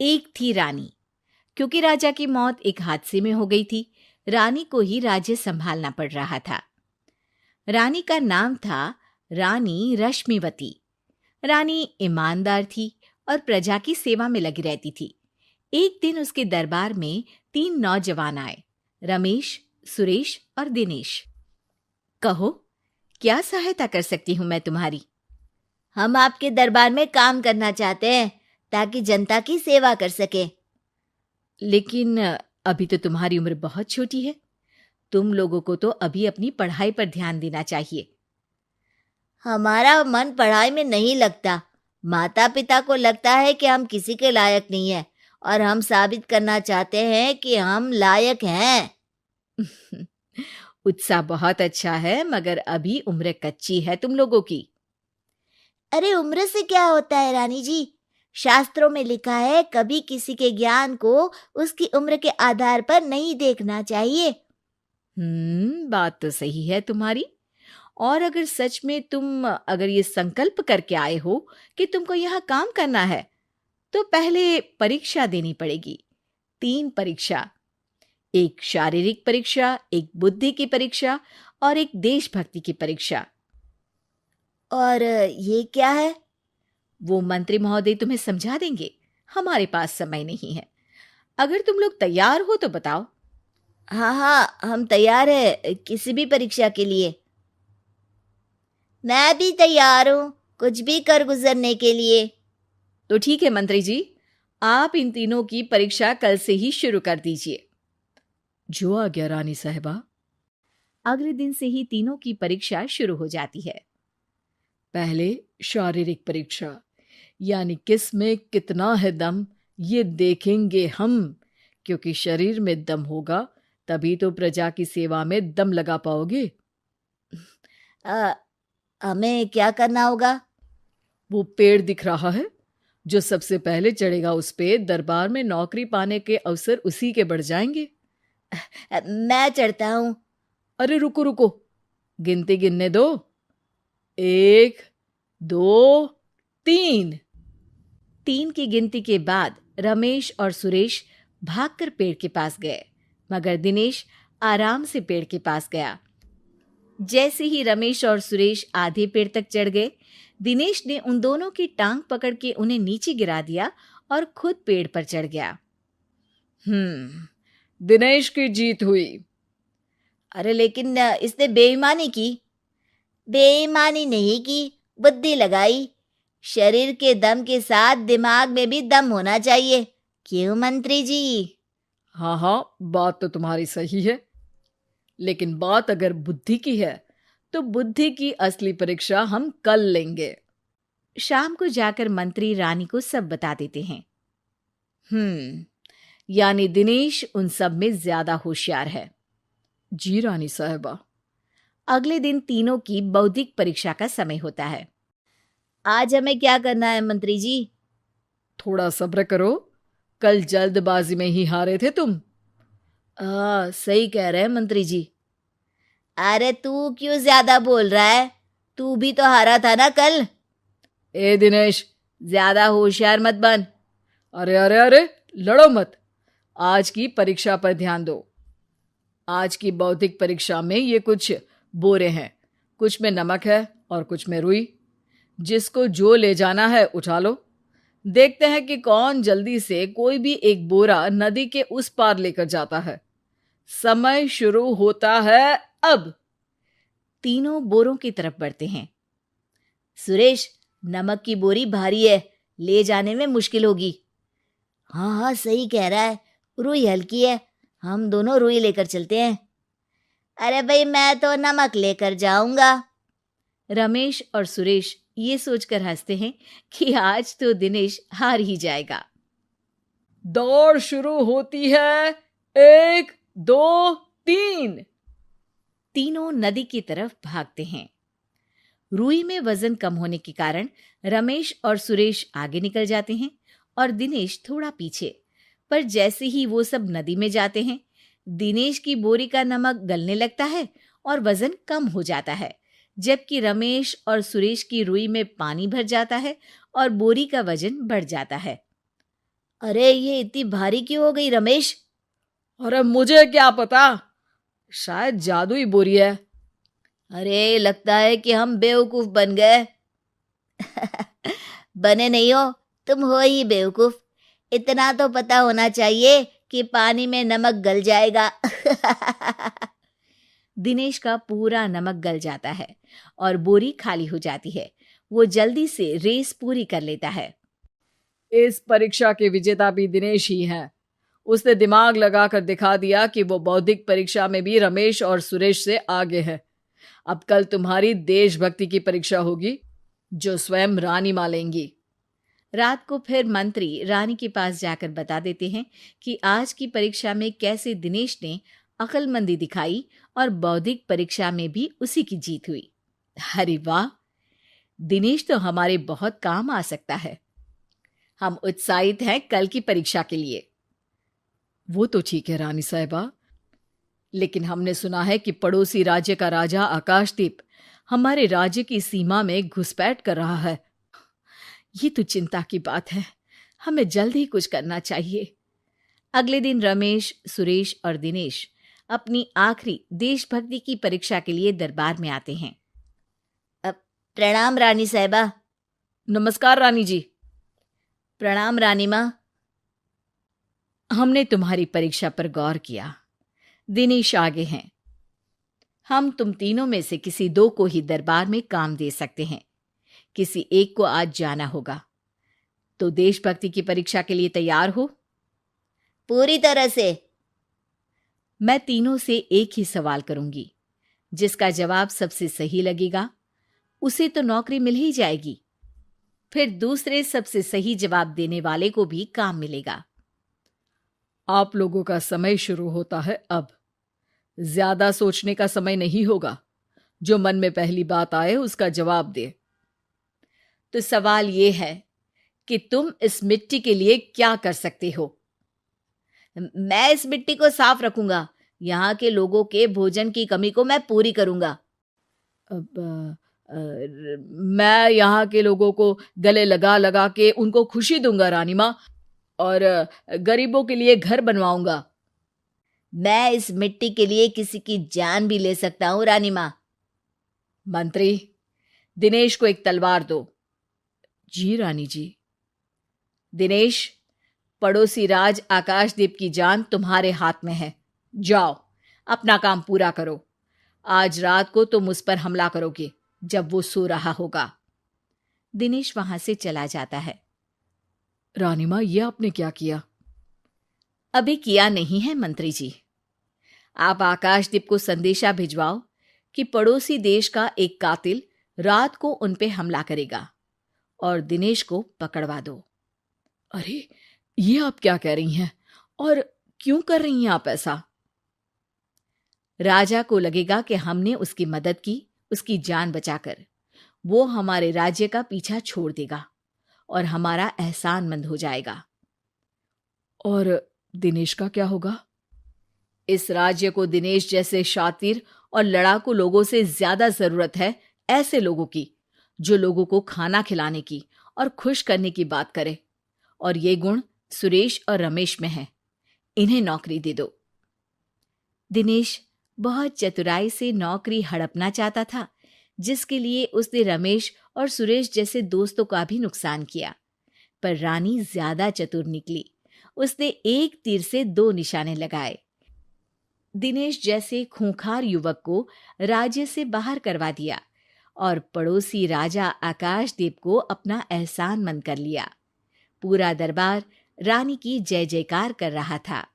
एक थी रानी। क्योंकि राजा की मौत एक हादसे में हो गई थी, रानी को ही राज्य संभालना पड़ रहा था। रानी का नाम था रानी रश्मिवती। रानी ईमानदार थी और प्रजा की सेवा में लगी रहती थी। एक दिन उसके दरबार में 3 नौजवान आए, रमेश, सुरेश और दिनेश। कहो, क्या सहायता कर सकती हूँ मैं तुम्हारी? हम आपके दरबार में काम करना चाहते हैं ताकि जनता की सेवा कर सके। लेकिन अभी तो तुम्हारी उम्र बहुत छोटी है। तुम लोगों को तो अभी अपनी पढ़ाई पर ध्यान देना चाहिए। हमारा मन पढ़ाई में नहीं लगता। माता पिता को लगता है कि हम किसी के लायक नहीं है और हम साबित करना चाहते हैं कि हम लायक हैं। उत्साह बहुत अच्छा है, मगर अभी उम्र कच्ची है तुम लोगों की। अरे उम्र से क्या होता है रानी जी? शास्त्रों में लिखा है कभी किसी के ज्ञान को उसकी उम्र के आधार पर नहीं देखना चाहिए। बात तो सही है तुम्हारी। और अगर सच में तुम अगर ये संकल्प करके आए हो कि तुमको यहाँ काम करना है, तो पहले परीक्षा देनी पड़ेगी। 3 परीक्षा, एक शारीरिक परीक्षा, एक बुद्धि की परीक्षा और एक देशभक्ति की परीक्षा। और ये क्या है? वो मंत्री महोदय तुम्हें समझा देंगे। हमारे पास समय नहीं है। अगर तुम लोग तैयार हो तो बताओ। हाँ हाँ, हम तैयार है किसी भी परीक्षा के लिए। मैं भी तैयार हूँ कुछ भी कर गुजरने के लिए। तो ठीक है मंत्री जी, आप इन तीनों की परीक्षा कल से ही शुरू कर दीजिए। जो आ गया रानी साहिबा। अगले दिन से ही तीनों की परीक्षा शुरू हो जाती है। पहले शारीरिक परीक्षा, यानी किस में कितना है दम, ये देखेंगे हम। क्योंकि शरीर में दम होगा तभी तो प्रजा की सेवा में दम लगा पाओगे। हमें क्या करना होगा? वो पेड़ दिख रहा है, जो सबसे पहले चढ़ेगा उस पे दरबार में नौकरी पाने के अवसर उसी के बढ़ जाएंगे। मैं चढ़ता हूँ। अरे रुको रुको, गिनती गिनने दो। 1, 2, 3। 3 की गिनती के बाद रमेश और सुरेश भागकर पेड़ के पास गए, मगर दिनेश आराम से पेड़ के पास गया। जैसे ही रमेश और सुरेश आधे पेड़ तक चढ़ गए, दिनेश ने उन दोनों की टांग पकड़ के उन्हें नीचे गिरा दिया और खुद पेड़ पर चढ़ गया। दिनेश की जीत हुई। अरे लेकिन इसने बेईमानी की। बेईमानी नहीं की, बुद्धि लगाई। शरीर के दम के साथ दिमाग में भी दम होना चाहिए। क्यों मंत्री जी? हाँ हाँ, बात तो तुम्हारी सही है, लेकिन बात अगर बुद्धि की है तो बुद्धि की असली परीक्षा हम कल लेंगे। शाम को जाकर मंत्री रानी को सब बता देते हैं। यानी दिनेश उन सब में ज्यादा होशियार है। जी रानी साहिबा। अगले दिन तीनों की बौद्धिक परीक्षा का समय होता है। आज हमें क्या करना है मंत्री जी? थोड़ा सब्र करो, कल जल्दबाजी में ही हारे थे तुम। सही कह रहे हैं मंत्री जी। अरे तू क्यों ज्यादा बोल रहा है? तू भी तो हारा था ना कल। ए दिनेश, ज्यादा होशियार मत बन। अरे अरे अरे, लड़ो मत। आज की परीक्षा पर ध्यान दो। आज की बौद्धिक परीक्षा में ये कुछ बोरे हैं, कुछ में नमक है और कुछ में रुई। जिसको जो ले जाना है उठा लो। देखते हैं कि कौन जल्दी से कोई भी एक बोरा नदी के उस पार लेकर जाता है। समय शुरू होता है अब। तीनों बोरों की तरफ बढ़ते हैं। सुरेश, नमक की बोरी भारी है, ले जाने में मुश्किल होगी। हाँ हाँ, सही कह रहा है, रुई हल्की है, हम दोनों रुई लेकर चलते हैं। अरे भाई, मैं तो नमक लेकर जाऊंगा। रमेश और सुरेश ये सोचकर हंसते हैं कि आज तो दिनेश हार ही जाएगा। दौड़ शुरू होती है। 1, 2, 3। तीनों नदी की तरफ भागते हैं। रुई में वजन कम होने के कारण रमेश और सुरेश आगे निकल जाते हैं और दिनेश थोड़ा पीछे। पर जैसे ही वो सब नदी में जाते हैं, दिनेश की बोरी का नमक गलने लगता है और वजन कम हो जाता है, जबकि रमेश और सुरेश की रुई में पानी भर जाता है और बोरी का वजन बढ़ जाता है। अरे ये इतनी भारी क्यों हो गई रमेश? अरे मुझे क्या पता, शायद जादुई बोरी है। अरे लगता है कि हम बेवकूफ बन गए। बने नहीं हो, तुम हो ही बेवकूफ। इतना तो पता होना चाहिए कि पानी में नमक गल जाएगा। दिनेश का पूरा नमक गल जाता है और बोरी खाली हो जाती है। वो जल्दी से रेस पूरी कर लेता है। इस परीक्षा के विजेता भी दिनेश ही हैं। उसने दिमाग लगाकर दिखा दिया कि वो बौद्धिक परीक्षा में भी रमेश और सुरेश से आगे है। अब कल तुम्हारी देशभक्ति की परीक्षा होगी, जो स्वयं रानी मां लेंगी। रात को फिर मंत्री रानी के पास जाकर बता देते हैं कि आज की परीक्षा में कैसे दिनेश ने अक्लमंदी दिखाई और बौद्धिक परीक्षा में भी उसी की जीत हुई। अरे वाह, दिनेश तो हमारे बहुत काम आ सकता है। हम उत्साहित हैं कल की परीक्षा के लिए। वो तो ठीक है रानी साहिबा, लेकिन हमने सुना है कि पड़ोसी राज्य का राजा आकाशदीप हमारे राज्य की सीमा में घुसपैठ कर रहा है। ये तो चिंता की बात है। हमें जल्द ही कुछ करना चाहिए। अगले दिन रमेश, सुरेश और दिनेश अपनी आखिरी देशभक्ति की परीक्षा के लिए दरबार में आते हैं। प्रणाम रानी साहिबा। नमस्कार रानी जी। प्रणाम रानी माँ। हमने तुम्हारी परीक्षा पर गौर किया। दिनेश आगे हैं। हम तुम तीनों में से किसी दो को ही दरबार में काम दे सकते हैं। किसी एक को आज जाना होगा। तो देशभक्ति की परीक्षा के लिए तैयार हो? पूरी तरह से। मैं तीनों से एक ही सवाल करूंगी। जिसका जवाब सबसे सही लगेगा उसे तो नौकरी मिल ही जाएगी। फिर दूसरे सबसे सही जवाब देने वाले को भी काम मिलेगा। आप लोगों का समय शुरू होता है अब। ज्यादा सोचने का समय नहीं होगा। जो मन में पहली बात आए उसका जवाब दे। तो सवाल यह है कि तुम इस मिट्टी के लिए क्या कर सकते हो? मैं इस मिट्टी को साफ रखूंगा। यहाँ के लोगों के भोजन की कमी को मैं पूरी करूंगा। मैं यहाँ के लोगों को गले लगा लगा के उनको खुशी दूंगा रानी माँ, और गरीबों के लिए घर बनवाऊंगा। मैं इस मिट्टी के लिए किसी की जान भी ले सकता हूँ रानी माँ। मंत्री, दिनेश को एक तलवार दो। जी रानी जी। दिनेश, पड़ोसी राज आकाशदीप की जान तुम्हारे हाथ में है। जाओ, अपना काम पूरा करो। आज रात को तुम उस पर हमला करोगे जब वो सो रहा होगा। दिनेश वहां से चला जाता है। रानी मां, ये आपने क्या किया? अभी किया नहीं है मंत्री जी। आप आकाशदीप को संदेशा भिजवाओ कि पड़ोसी देश का एक कातिल रात को उन पे हमला करेगा और दिनेश को पकड़वा दो। अरे, ये आप क्या कह रही हैं और क्यों कर रही हैं आप ऐसा? राजा को लगेगा कि हमने उसकी मदद की, उसकी जान बचाकर। वो हमारे राज्य का पीछा छोड़ देगा और हमारा एहसानमंद हो जाएगा। और दिनेश का क्या होगा? इस राज्य को दिनेश जैसे शातिर और लड़ाकू लोगों से ज्यादा जरूरत है, ऐसे लोगों की जो लोगों को खाना खिलाने की और खुश करने की बात करे। और ये गुण सुरेश और रमेश में है। इन्हें नौकरी दे दो। दिनेश बहुत चतुराई से नौकरी हड़पना चाहता था, जिसके लिए उसने रमेश और सुरेश जैसे दोस्तों का भी नुकसान किया। पर रानी ज्यादा चतुर निकली। उसने एक तीर से दो निशाने लगाए। दिनेश जैसे खूंखार युवक को राज्य से बाहर करवा दिया और पड़ोसी राजा आकाशदीप को अपना एहसानमंद कर लिया। पूरा दरबार रानी की जय जयकार कर रहा था।